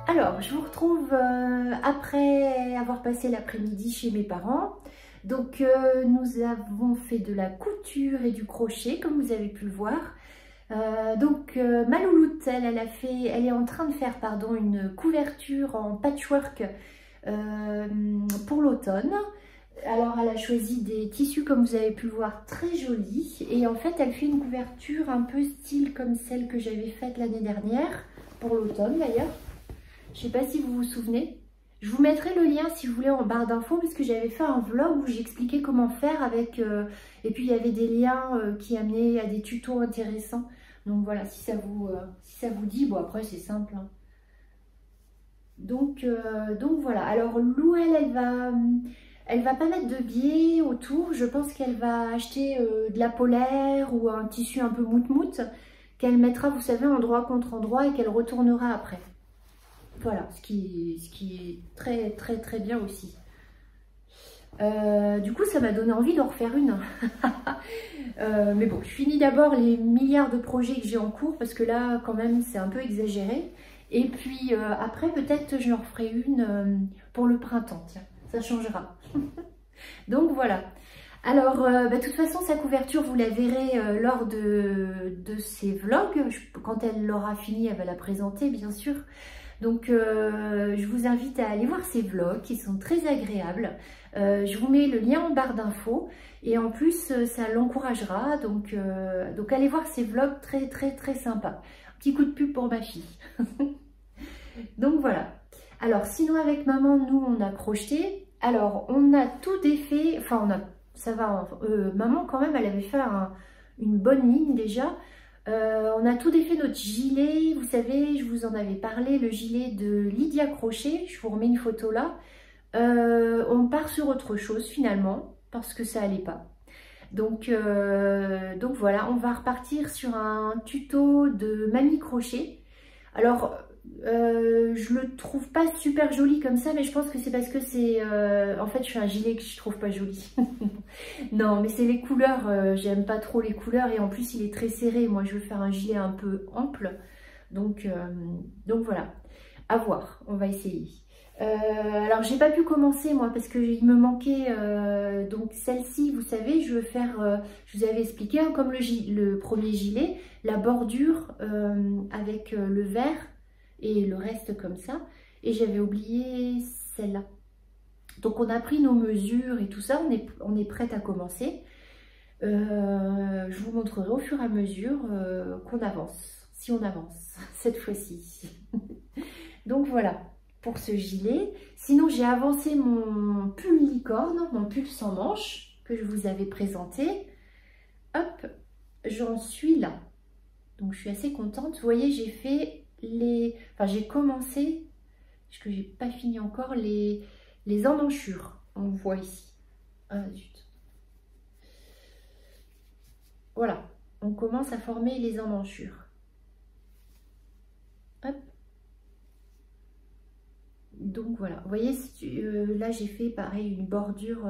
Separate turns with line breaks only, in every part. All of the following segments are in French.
Alors, je vous retrouve après avoir passé l'après-midi chez mes parents. Donc, nous avons fait de la couture et du crochet, comme vous avez pu le voir. Ma louloute, elle est en train de faire une couverture en patchwork pour l'automne. Alors, elle a choisi des tissus, comme vous avez pu le voir, très jolis. Et en fait, elle fait une couverture un peu style comme celle que j'avais faite l'année dernière, pour l'automne d'ailleurs. Je ne sais pas si vous vous souvenez. Je vous mettrai le lien si vous voulez en barre d'infos, puisque j'avais fait un vlog où j'expliquais comment faire avec... et puis il y avait des liens qui amenaient à des tutos intéressants. Donc voilà, si ça vous dit, bon après c'est simple. Hein. Donc voilà. Alors Lou, elle va pas mettre de biais autour. Je pense qu'elle va acheter de la polaire ou un tissu un peu moute-moute qu'elle mettra, vous savez, endroit contre endroit et qu'elle retournera après. Voilà, ce qui est très très très bien aussi. Du coup, ça m'a donné envie d'en refaire une. Mais bon, je finis d'abord les milliards de projets que j'ai en cours parce que là, quand même, c'est un peu exagéré. Et puis après, peut-être je en referai une pour le printemps. Tiens, ça changera. Donc voilà. Alors, de toute façon, sa couverture, vous la verrez lors de ses vlogs. Quand elle l'aura fini, elle va la présenter, bien sûr. Donc, je vous invite à aller voir ces vlogs qui sont très agréables. Je vous mets le lien en barre d'infos et en plus, ça l'encouragera. Donc, allez voir ces vlogs très, très, très sympas. Petit coup de pub pour ma fille. Donc, voilà. Alors, sinon, avec maman, nous, on a crocheté. Alors, on a tout défait. Enfin, ça va. Maman, quand même, elle avait fait une bonne ligne déjà. On a tout défait notre gilet, vous savez, je vous en avais parlé, le gilet de Lydia Crochet, je vous remets une photo là. On part sur autre chose finalement, parce que ça allait pas. Donc voilà, on va repartir sur un tuto de Mamie Crochet. Alors, je le trouve pas super joli comme ça, mais je pense que c'est parce que c'est... en fait, je fais un gilet que je trouve pas joli. Non, mais c'est les couleurs, j'aime pas trop les couleurs et en plus il est très serré. Moi, je veux faire un gilet un peu ample. Donc voilà, à voir, on va essayer. Alors, j'ai pas pu commencer moi parce qu'il me manquait donc celle-ci, vous savez, je veux faire, je vous avais expliqué, hein, comme le premier gilet, la bordure avec le vert et le reste comme ça. Et j'avais oublié celle-là. Donc on a pris nos mesures et tout ça, on est prête à commencer. Je vous montrerai au fur et à mesure qu'on avance, si on avance cette fois-ci. Donc voilà pour ce gilet. Sinon j'ai avancé mon pull licorne, mon pull sans manches que je vous avais présenté. Hop, j'en suis là. Donc je suis assez contente. Vous voyez, j'ai fait les... Enfin j'ai commencé, parce que j'ai pas fini encore, les emmanchures. On voit ici. Ah zut. Voilà, on commence à former les emmanchures. Hop. Donc voilà, vous voyez, là j'ai fait pareil une bordure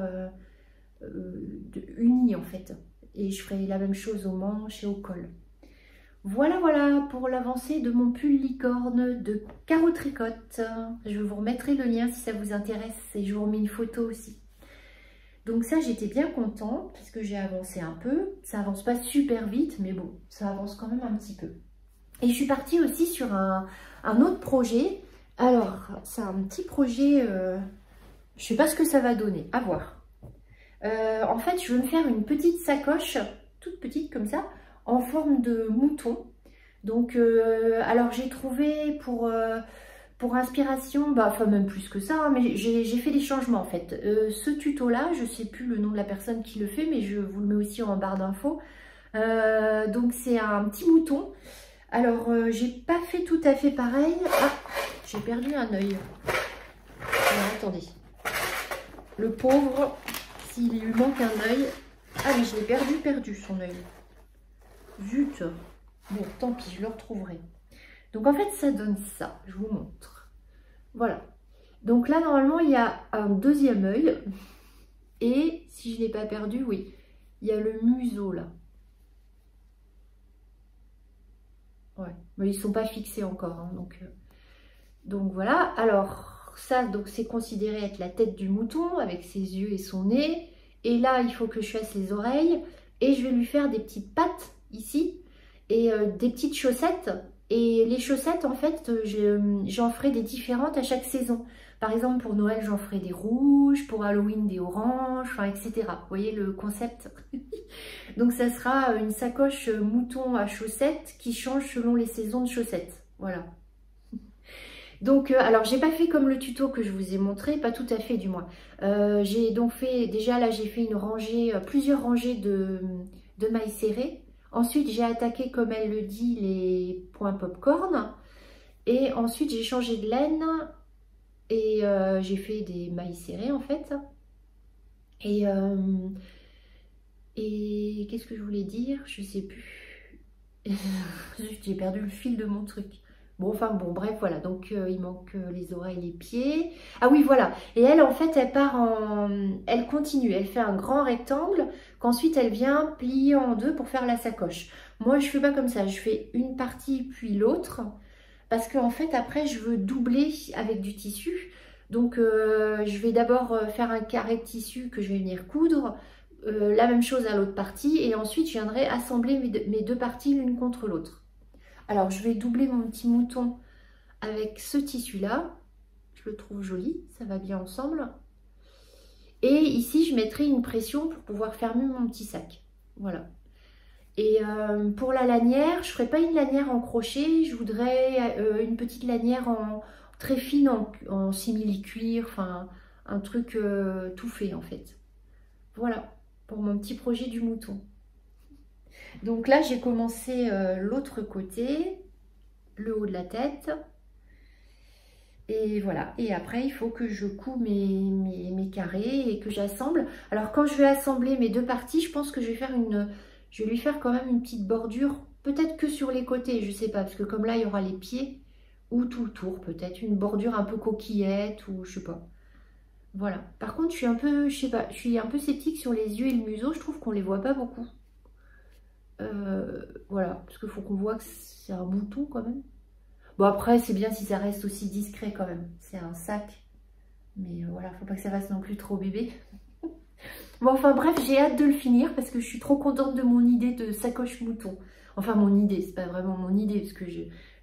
unie en fait. Et je ferai la même chose aux manches et au col. Voilà pour l'avancée de mon pull licorne de Caro Tricotte. Je vous remettrai le lien si ça vous intéresse et je vous remets une photo aussi. Donc ça, j'étais bien contente parce que j'ai avancé un peu. Ça avance pas super vite, mais bon, ça avance quand même un petit peu. Et je suis partie aussi sur un autre projet. Alors, c'est un petit projet, je sais pas ce que ça va donner, à voir. En fait, je veux me faire une petite sacoche, toute petite comme ça, en forme de mouton. Donc, alors j'ai trouvé pour inspiration, bah, enfin même plus que ça, hein, mais j'ai fait des changements en fait. Ce tuto-là, je sais plus le nom de la personne qui le fait, mais je vous le mets aussi en barre d'infos. Donc c'est un petit mouton. Alors, j'ai pas fait tout à fait pareil. Ah, j'ai perdu un œil. Alors, attendez. Le pauvre, s'il lui manque un œil. Ah, mais je l'ai perdu son œil. Zut. Bon, tant pis, je le retrouverai. Donc, en fait, ça donne ça. Je vous montre. Voilà. Donc là, normalement, il y a un deuxième œil. Et, si je ne l'ai pas perdu, oui, il y a le museau, là. Ouais, mais ils ne sont pas fixés encore, hein, donc voilà. Alors ça, donc c'est considéré être la tête du mouton avec ses yeux et son nez. Et là, il faut que je fasse les oreilles et je vais lui faire des petites pattes ici et des petites chaussettes. Et les chaussettes, en fait, j'en ferai des différentes à chaque saison. Par exemple, pour Noël, j'en ferai des rouges, pour Halloween, des oranges, enfin, etc. Vous voyez le concept? Donc, ça sera une sacoche mouton à chaussettes qui change selon les saisons de chaussettes. Voilà. Donc, alors, j'ai pas fait comme le tuto que je vous ai montré, pas tout à fait du moins. J'ai donc fait, déjà là, j'ai fait une rangée, plusieurs rangées de mailles serrées. Ensuite, j'ai attaqué, comme elle le dit, les points popcorn. Et ensuite, j'ai changé de laine et j'ai fait des mailles serrées, en fait. Et qu'est-ce que je voulais dire? Je sais plus. J'ai perdu le fil de mon truc. Bon, enfin bon, bref, voilà. Donc, il manque les oreilles, les pieds. Ah oui, voilà. Et elle, en fait, elle part en... Elle continue. Elle fait un grand rectangle qu'ensuite, elle vient plier en deux pour faire la sacoche. Moi, je fais pas comme ça. Je fais une partie puis l'autre. Parce qu'en fait, après, je veux doubler avec du tissu. Donc, je vais d'abord faire un carré de tissu que je vais venir coudre. La même chose à l'autre partie. Et ensuite, je viendrai assembler mes deux parties l'une contre l'autre. Alors, je vais doubler mon petit mouton avec ce tissu-là. Je le trouve joli, ça va bien ensemble. Et ici, je mettrai une pression pour pouvoir fermer mon petit sac. Voilà. Et pour la lanière, je ne ferai pas une lanière en crochet. Je voudrais une petite lanière très fine en simili-cuir. Enfin, un truc tout fait, en fait. Voilà, pour mon petit projet du mouton. Donc là, j'ai commencé l'autre côté, le haut de la tête. Et voilà. Et après, il faut que je couds mes carrés et que j'assemble. Alors, quand je vais assembler mes deux parties, je pense que je vais lui faire quand même une petite bordure. Peut-être que sur les côtés, je sais pas. Parce que comme là, il y aura les pieds ou tout le tour. Peut-être une bordure un peu coquillette ou je sais pas. Voilà. Par contre, je suis un peu, je sais pas, je suis un peu sceptique sur les yeux et le museau. Je trouve qu'on les voit pas beaucoup. Voilà, parce qu'il faut qu'on voit que c'est un mouton quand même. Bon après, c'est bien si ça reste aussi discret quand même. C'est un sac. Mais voilà, faut pas que ça fasse non plus trop bébé. Bon enfin bref, j'ai hâte de le finir parce que je suis trop contente de mon idée de sacoche mouton. Enfin mon idée, c'est pas vraiment mon idée parce que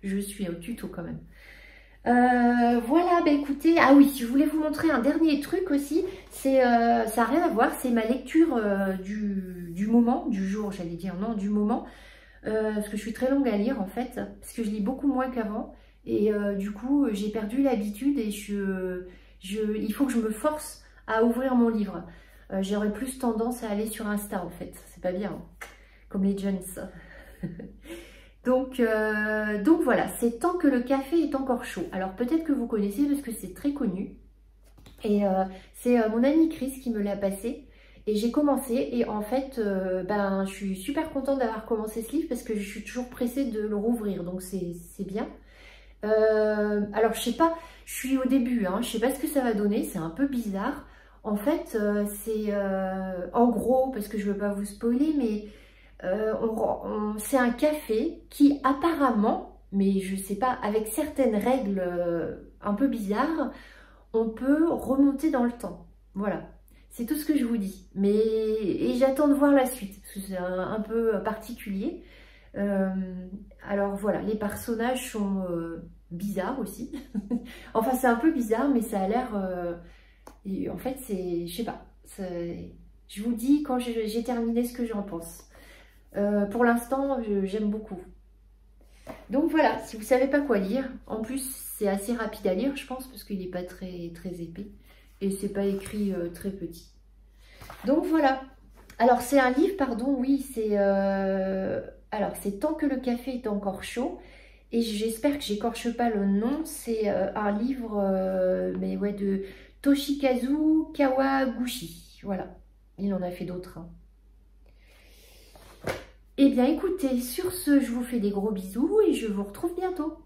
je suis au tuto quand même. Voilà, bah écoutez, ah oui, je voulais vous montrer un dernier truc aussi, c'est ça n'a rien à voir, c'est ma lecture du moment, du jour j'allais dire, non, du moment, parce que je suis très longue à lire en fait, parce que je lis beaucoup moins qu'avant, et du coup j'ai perdu l'habitude et il faut que je me force à ouvrir mon livre. J'aurais plus tendance à aller sur Insta en fait, c'est pas bien, hein, comme les jeunes. Donc voilà, c'est Tant que le café est encore chaud. Alors peut-être que vous connaissez parce que c'est très connu. Et c'est mon ami Chris qui me l'a passé. Et j'ai commencé et en fait, ben, je suis super contente d'avoir commencé ce livre parce que je suis toujours pressée de le rouvrir. Donc c'est bien. Alors je sais pas, je suis au début, hein, je sais pas ce que ça va donner, c'est un peu bizarre. En fait, c'est en gros, parce que je veux pas vous spoiler, mais... c'est un café qui apparemment, mais je sais pas, avec certaines règles un peu bizarres, on peut remonter dans le temps. Voilà. C'est tout ce que je vous dis. Et j'attends de voir la suite, parce que c'est un peu particulier. Alors voilà, les personnages sont bizarres aussi. Enfin, c'est un peu bizarre, mais ça a l'air... en fait, c'est... Je sais pas. Je vous dis quand j'ai terminé ce que j'en pense. Pour l'instant, j'aime beaucoup. Donc voilà, si vous ne savez pas quoi lire, en plus c'est assez rapide à lire, je pense, parce qu'il n'est pas très, très épais. Et c'est pas écrit très petit. Donc voilà. Alors c'est un livre, pardon, oui, c'est... alors c'est Tant que le café est encore chaud. Et j'espère que j'écorche pas le nom. C'est un livre mais ouais, de Toshikazu Kawaguchi. Voilà. Il en a fait d'autres. Hein. Eh bien écoutez, sur ce, je vous fais des gros bisous et je vous retrouve bientôt.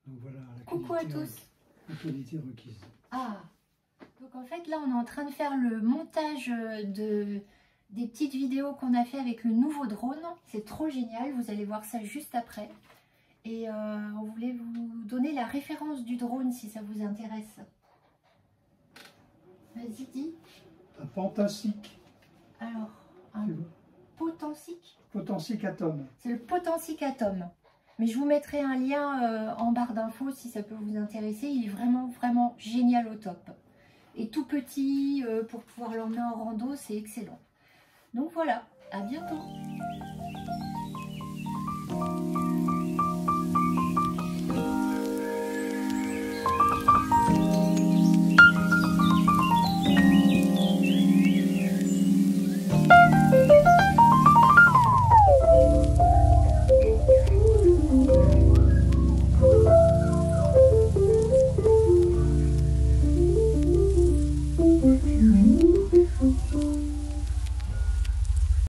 Donc voilà,
Coucou à tous.
La qualité requise.
Ah, donc en fait là on est en train de faire le montage des petites vidéos qu'on a fait avec le nouveau drone. C'est trop génial, vous allez voir ça juste après. Et on voulait vous donner la référence du drone si ça vous intéresse. Vas-y, dis.
Un Pentancic.
Alors, un Potensic.
Potensic Atom.
C'est le Potensic Atom. Mais je vous mettrai un lien en barre d'infos si ça peut vous intéresser. Il est vraiment, vraiment génial au top. Et tout petit, pour pouvoir l'emmener en rando, c'est excellent. Donc voilà, à bientôt.